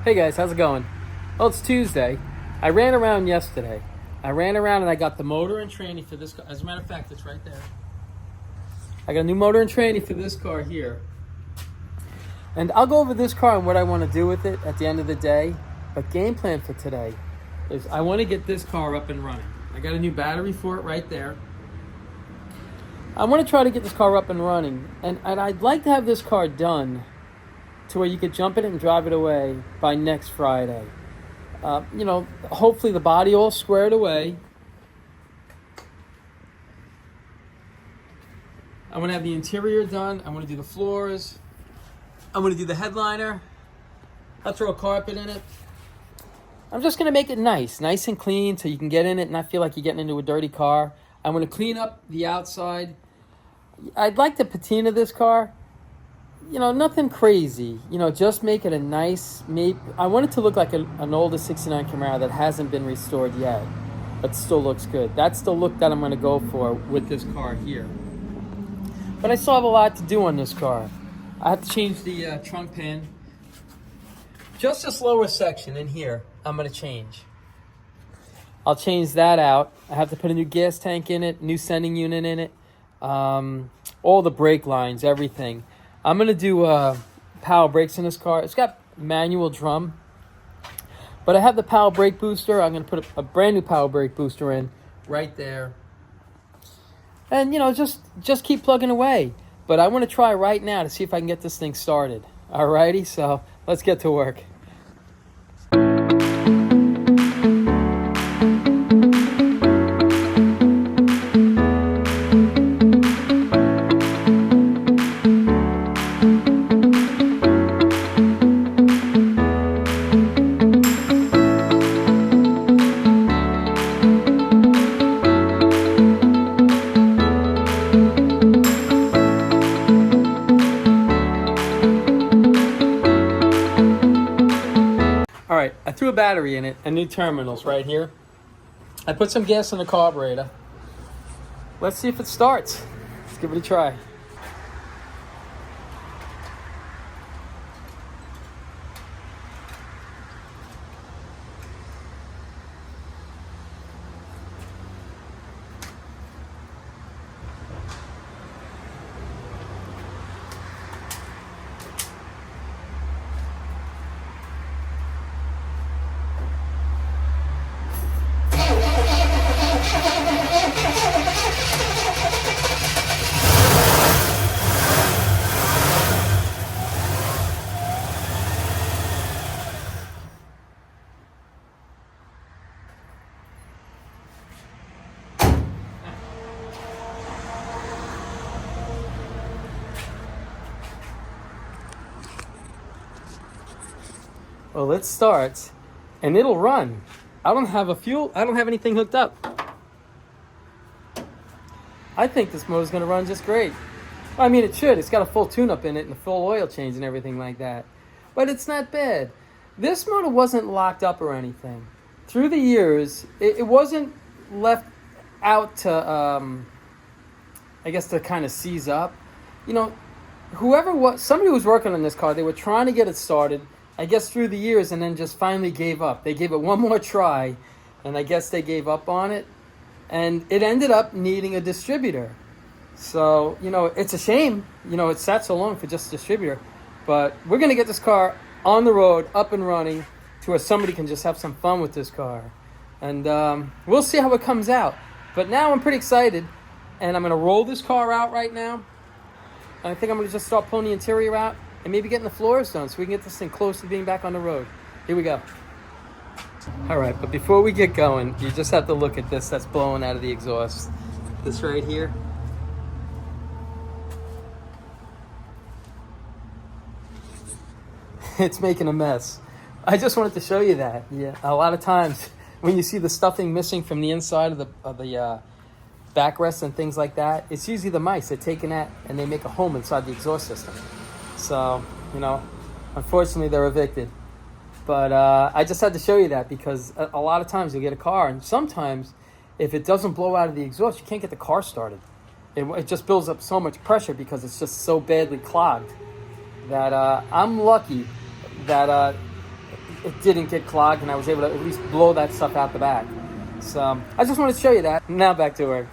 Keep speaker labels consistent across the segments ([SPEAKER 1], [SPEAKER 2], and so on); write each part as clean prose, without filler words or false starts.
[SPEAKER 1] Hey guys, how's it going? Well, it's Tuesday. I ran around yesterday. I ran around and I got the motor and tranny for this car. As a matter of fact, it's right there. I got a new motor and tranny for this car here. And I'll go over this car and what I want to do with it at the end of the day. But game plan for today is I want to get this car up and running. I got a new battery for it right there. I want to try to get this car up and running. And I'd like to have this car done to where you could jump in it and drive it away by next Friday. Hopefully the body all squared away. I want to have the interior done. I want to do the floors. I want to do the headliner. I'll throw a carpet in it. I'm just going to make it nice and clean so you can get in it and not feel like you're getting into a dirty car. I'm going to clean up the outside. I'd like to patina this car. Nothing crazy. Just make it a nice, I want it to look like an older 69 Camaro that hasn't been restored yet, but still looks good. That's the look that I'm going to go for with this car here. But I still have a lot to do on this car. I have to change the trunk pan. Just this lower section in here, I'm going to change. I'll change that out. I have to put a new gas tank in it, new sending unit in it, all the brake lines, everything. I'm going to do power brakes in this car. It's got manual drum, but I have the power brake booster. I'm going to put a brand new power brake booster in right there. And, just keep plugging away. But I want to try right now to see if I can get this thing started. Alrighty, so let's get to work. Alright, I threw a battery in it and new terminals right here. I put some gas in the carburetor. Let's see if it starts. Let's give it a try. Well, it starts and it'll run. I don't have anything hooked up. I think this motor's going to run just great. I mean, it should. It's got a full tune-up in it and a full oil change and everything like that. But it's not bad. This motor wasn't locked up or anything. Through the years, it wasn't left out to, to kind of seize up. Somebody who was working on this car, they were trying to get it started, I guess through the years, and then just finally gave up. They gave it one more try, and I guess they gave up on it. And it ended up needing a distributor. So, it's a shame, it sat so long for just a distributor. But we're going to get this car on the road, up and running, to where somebody can just have some fun with this car. And we'll see how it comes out. But now I'm pretty excited, and I'm going to roll this car out right now. I think I'm going to just start pulling the interior out and maybe getting the floors done so we can get this thing close to being back on the road. Here we go. All right, but before we get going, you just have to look at this that's blowing out of the exhaust. This right here. It's making a mess. I just wanted to show you that. Yeah, a lot of times when you see the stuffing missing from the inside of the backrest and things like that, it's usually the mice. They're taking that and they make a home inside the exhaust system. So, unfortunately they're evicted. But I just had to show you that because a lot of times you'll get a car, and sometimes if it doesn't blow out of the exhaust, you can't get the car started. It just builds up so much pressure because it's just so badly clogged that I'm lucky that it didn't get clogged, and I was able to at least blow that stuff out the back. So I just wanted to show you that. Now back to work.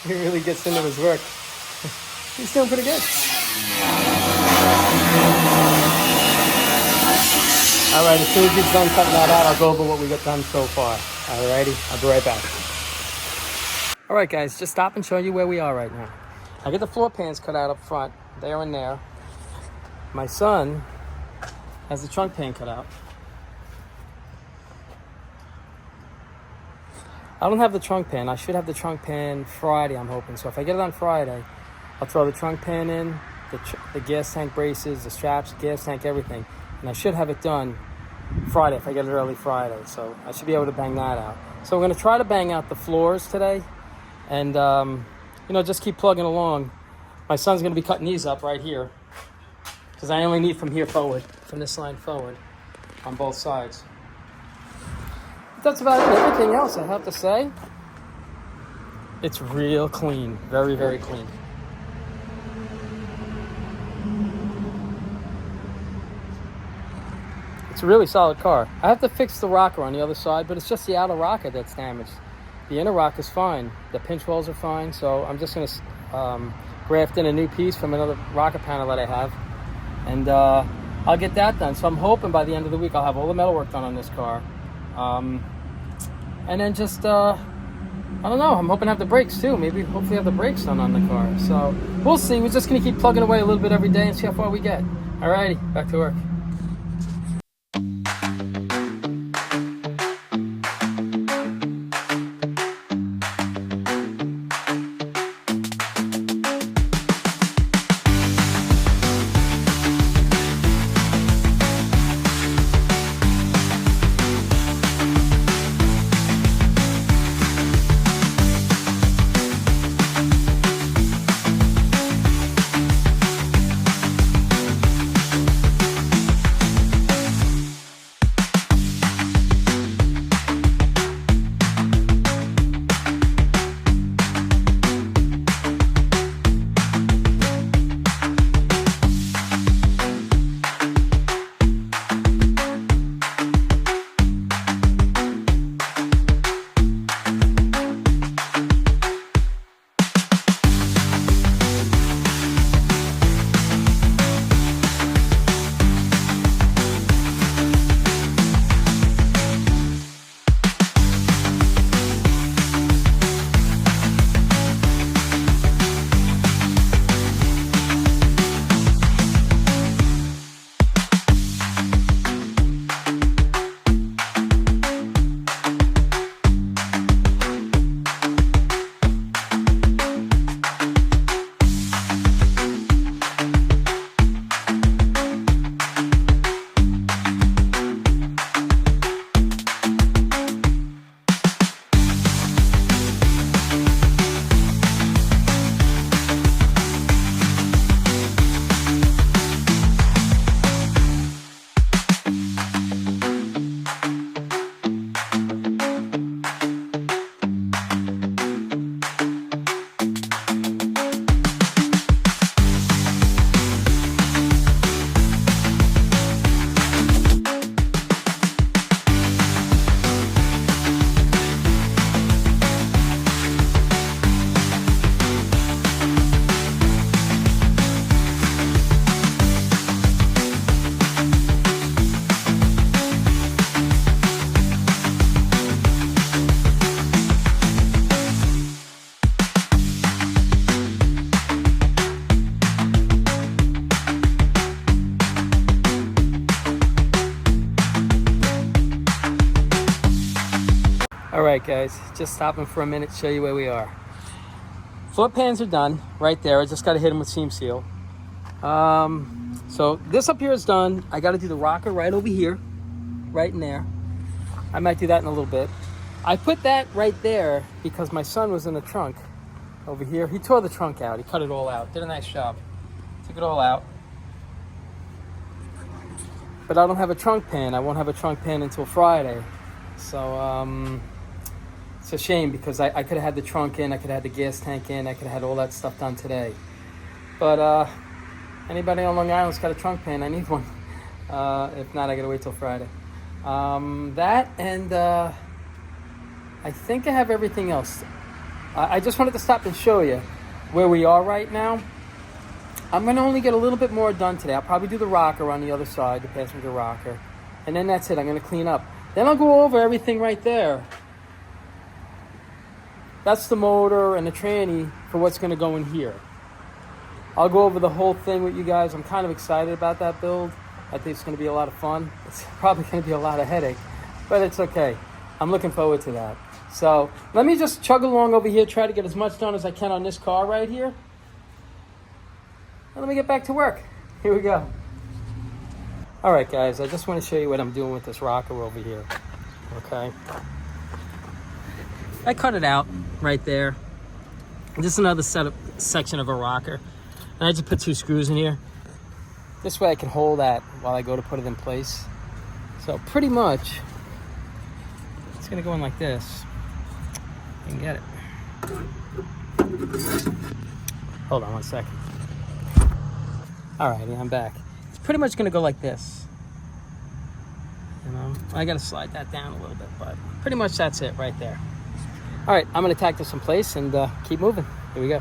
[SPEAKER 1] He really gets into his work. He's doing pretty good. All right, as soon as he's done cutting that out, I'll go over what we got done so far. Alrighty, I'll be right back. All right, guys, just stop and show you where we are right now. I get the floor pans cut out up front, there and there. My son has the trunk pan cut out. I don't have the trunk pan. I should have the trunk pan Friday, I'm hoping. So if I get it on Friday, I'll throw the trunk pan in, the gas tank braces, the straps, gas tank, everything. And I should have it done Friday if I get it early Friday. So I should be able to bang that out. So we're going to try to bang out the floors today. And, just keep plugging along. My son's going to be cutting these up right here, because I only need from here forward, from this line forward, on both sides. That's about it. Everything else, I have to say, it's real clean. Very, very clean. It's a really solid car. I have to fix the rocker on the other side, but it's just the outer rocker that's damaged. The inner rocker is fine. The pinch wells are fine, so I'm just going to graft in a new piece from another rocker panel that I have, and I'll get that done. So I'm hoping by the end of the week I'll have all the metal work done on this car. And then just, I don't know, I'm hoping to have the brakes too. Maybe hopefully have the brakes done on the car. So we'll see. We're just going to keep plugging away a little bit every day and see how far we get. Alrighty, back to work. All right, guys, just stopping for a minute to show you where we are. Floor pans are done right there. I just got to hit them with seam seal. So this up here is done. I got to do the rocker right over here, right in there. I might do that in a little bit. I put that right there because my son was in the trunk over here. He tore the trunk out. He cut it all out. Did a nice job. Took it all out. But I don't have a trunk pan. I won't have a trunk pan until Friday. So it's a shame because I could have had the trunk in. I could have had the gas tank in. I could have had all that stuff done today. But anybody on Long Island's got a trunk pan, I need one. If not, I gotta wait till Friday. That and I think I have everything else. I just wanted to stop and show you where we are right now. I'm gonna only get a little bit more done today. I'll probably do the rocker on the other side, the passenger rocker. And then that's it, I'm gonna clean up. Then I'll go over everything right there. That's the motor and the tranny for what's gonna go in here. I'll go over the whole thing with you guys. I'm kind of excited about that build. I think it's gonna be a lot of fun. It's probably gonna be a lot of headache, but it's okay. I'm looking forward to that. So let me just chug along over here, try to get as much done as I can on this car right here. And let me get back to work. Here we go. All right, guys, I just want to show you what I'm doing with this rocker over here, okay? I cut it out right there. This is another section of a rocker. And I just put 2 screws in here. This way I can hold that while I go to put it in place. So pretty much, it's gonna go in like this. You can get it. Hold on one second. All right, I'm back. It's pretty much gonna go like this. You know, I gotta slide that down a little bit, but pretty much that's it right there. All right, I'm gonna tack this in place and keep moving. Here we go.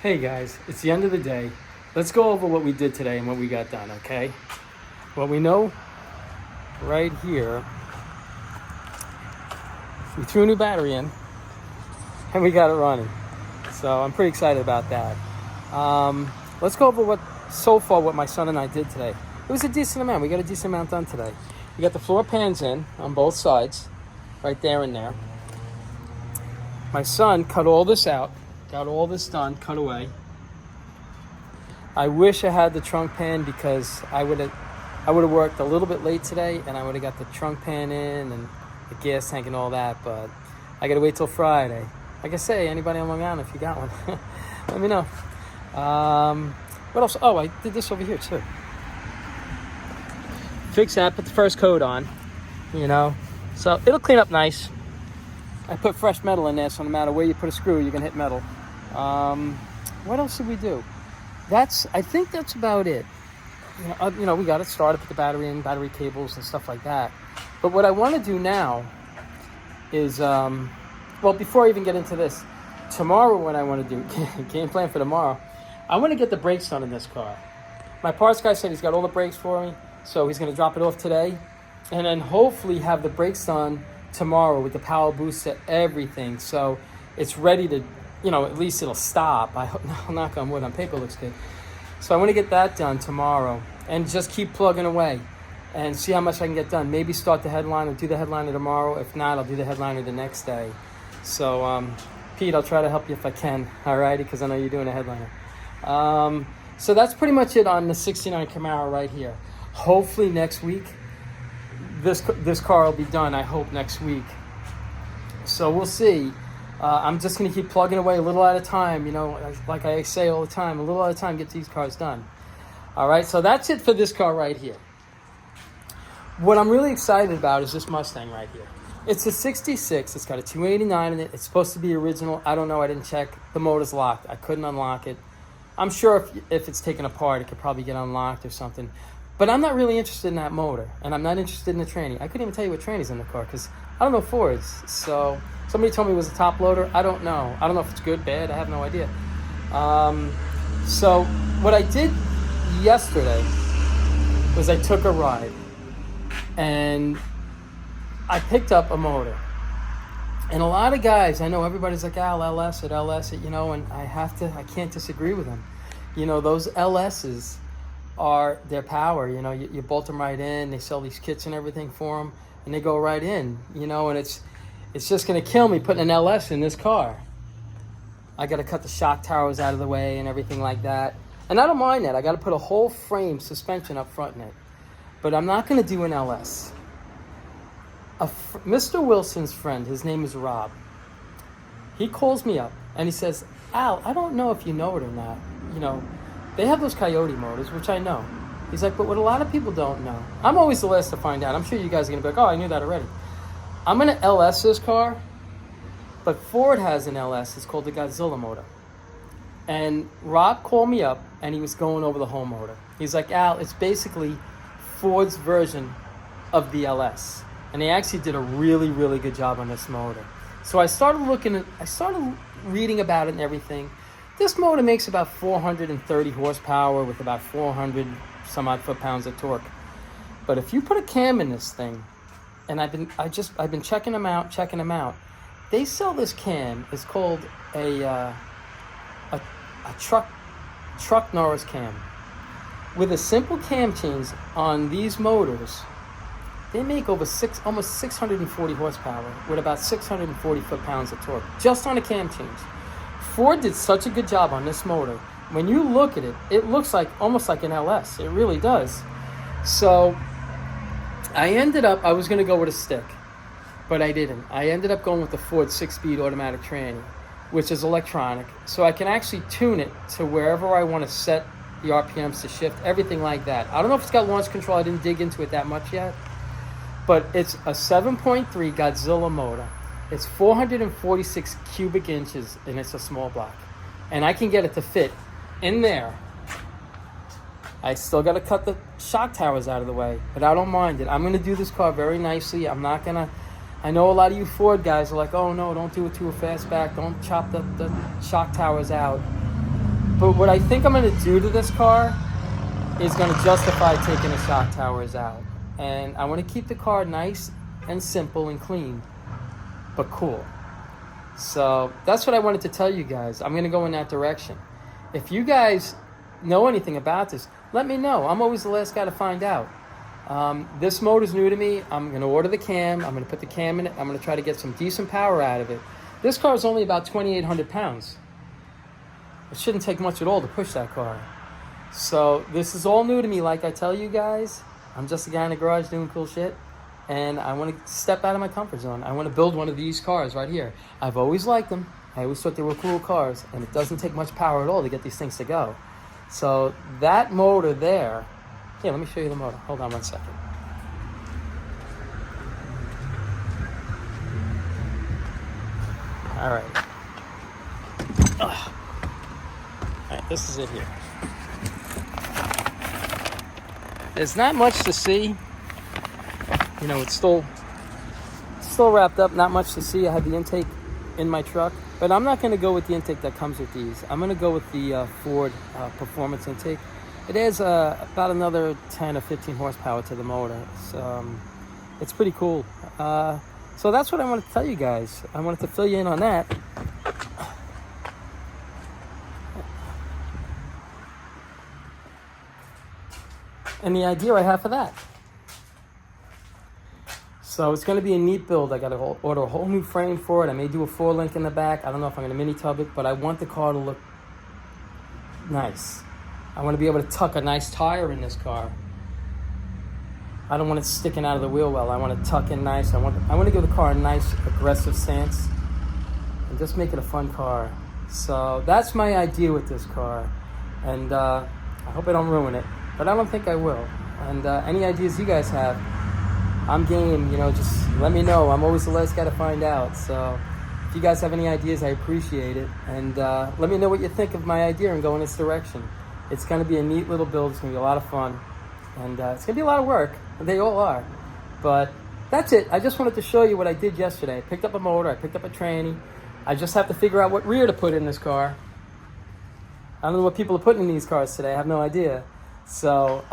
[SPEAKER 1] Hey guys, it's the end of the day. Let's go over what we did today and what we got done, okay? What we know right here, we threw a new battery in and we got it running. So I'm pretty excited about that. Let's go over what my son and I did today. It was a decent amount. We got a decent amount done today. We got the floor pans in on both sides, right there and there. My son cut all this out. Got all this done, cut away. I wish I had the trunk pan because I would have worked a little bit late today and I would have got the trunk pan in and the gas tank and all that, but I gotta wait till Friday. Like I say, anybody on Long Island, if you got one, let me know. What else? Oh, I did this over here too. Fix that, put the first coat on, you know. So it'll clean up nice. I put fresh metal in there, so no matter where you put a screw, you can hit metal. What else did we do? I think that's about it. we got it started, put the battery in, battery cables and stuff like that. But what I want to do now is, before I even get into this, tomorrow what I want to do, game plan for tomorrow, I want to get the brakes done in this car. My parts guy said he's got all the brakes for me, so he's going to drop it off today, and then hopefully have the brakes done tomorrow with the power booster, everything, so it's ready to, at least it'll stop. I hope, knock on wood, on paper looks good. So I want to get that done tomorrow and just keep plugging away and see how much I can get done. Maybe start the headliner, do the headliner tomorrow. If not, I'll do the headliner the next day. So, Pete, I'll try to help you if I can, all right, because I know you're doing a headliner. So that's pretty much it on the 69 Camaro right here. Hopefully next week, this car will be done, I hope, next week. So we'll see. I'm just going to keep plugging away a little at a time, like I say all the time, a little at a time, get these cars done. All right, so that's it for this car right here. What I'm really excited about is this Mustang right here. It's a 66. It's got a 289 in it. It's supposed to be original. I don't know. I didn't check. The motor's locked. I couldn't unlock it. I'm sure if it's taken apart, it could probably get unlocked or something. But I'm not really interested in that motor, and I'm not interested in the tranny. I couldn't even tell you what tranny's in the car because I don't know Fords. So somebody told me it was a top loader. I don't know. I don't know if it's good, bad. I have no idea. So what I did yesterday was I took a ride, and I picked up a motor. And a lot of guys, I know everybody's like, LS it, and I can't disagree with them. Those LSs are their power. You bolt them right in. They sell these kits and everything for them, and they go right in. And it's just going to kill me putting an LS in this car. I got to cut the shock towers out of the way and everything like that. And I don't mind that. I got to put a whole frame suspension up front in it. But I'm not going to do an LS. Mr. Wilson's friend, his name is Rob. He calls me up and he says, Al, I don't know if you know it or not. They have those Coyote motors, which I know. He's like, but what a lot of people don't know. I'm always the last to find out. I'm sure you guys are going to be like, oh, I knew that already. I'm going to LS this car, but Ford has an LS. It's called the Godzilla motor. And Rob called me up and he was going over the whole motor. He's like, Al, it's basically Ford's version of the LS. And they actually did a really, really good job on this motor. So I started reading about it and everything. This motor makes about 430 horsepower with about 400 some odd foot-pounds of torque. But if you put a cam in this thing, and I've been checking them out. They sell this cam. It's called a truck Norris cam. With a simple cam change on these motors, they make almost 640 horsepower with about 640 foot-pounds of torque, just on a cam change. Ford did such a good job on this motor. When you look at it, it looks almost like an LS. It really does. So I was going to go with a stick, but I didn't. I ended up going with the Ford 6-speed automatic tranny, which is electronic. So I can actually tune it to wherever I want to set the RPMs to shift, everything like that. I don't know if it's got launch control. I didn't dig into it that much yet. But it's a 7.3 Godzilla motor. It's 446 cubic inches, and it's a small block. And I can get it to fit in there. I still got to cut the shock towers out of the way, but I don't mind it. I'm going to do this car very nicely. I'm not going to... I know a lot of you Ford guys are like, oh, no, don't do it too fast back. Don't chop the shock towers out. But what I think I'm going to do to this car is going to justify taking the shock towers out. And I want to keep the car nice and simple and clean, but cool. So that's what I wanted to tell you guys. I'm going to go in that direction. If you guys know anything about this, let me know. I'm always the last guy to find out. This motor's new to me. I'm going to order the cam. I'm going to put the cam in it. I'm going to try to get some decent power out of it. This car is only about 2,800 pounds. It shouldn't take much at all to push that car. So this is all new to me, like I tell you guys. I'm just a guy in the garage doing cool shit, and I want to step out of my comfort zone. I want to build one of these cars right here. I've always liked them. I always thought they were cool cars, and it doesn't take much power at all to get these things to go. So that motor there, here, let me show you the motor. Hold on one second. All right. All right, this is it here. There's not much to see. You know, it's still wrapped up, not much to see. I have the intake in my truck, but I'm not going to go with the intake that comes with these. I'm going to go with the Ford performance intake. It adds about another 10 or 15 horsepower to the motor. It's pretty cool. So that's what I wanted to tell you guys. I wanted to fill you in on that. And the idea I have for that. So it's going to be a neat build. I got to order a whole new frame for it. I may do a 4-link in the back. I don't know if I'm going to mini tub it, but I want the car to look nice. I want to be able to tuck a nice tire in this car. I don't want it sticking out of the wheel well. I want to tuck in nice. I want to give the car a nice aggressive stance and just make it a fun car. So that's my idea with this car, and I hope I don't ruin it, but I don't think I will. And any ideas you guys have, I'm game. You know, just let me know. I'm always the last guy to find out. So if you guys have any ideas, I appreciate it. And let me know what you think of my idea and go in this direction. It's going to be a neat little build. It's going to be a lot of fun. And it's going to be a lot of work. They all are. But that's it. I just wanted to show you what I did yesterday. I picked up a motor. I picked up a tranny. I just have to figure out what rear to put in this car. I don't know what people are putting in these cars today. I have no idea. So,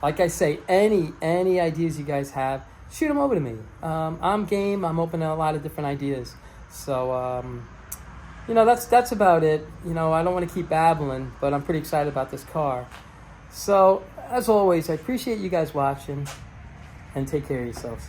[SPEAKER 1] like I say, any ideas you guys have, shoot them over to me. I'm game. I'm open to a lot of different ideas. So, you know, that's about it. You know, I don't want to keep babbling, but I'm pretty excited about this car. So, as always, I appreciate you guys watching, and take care of yourselves.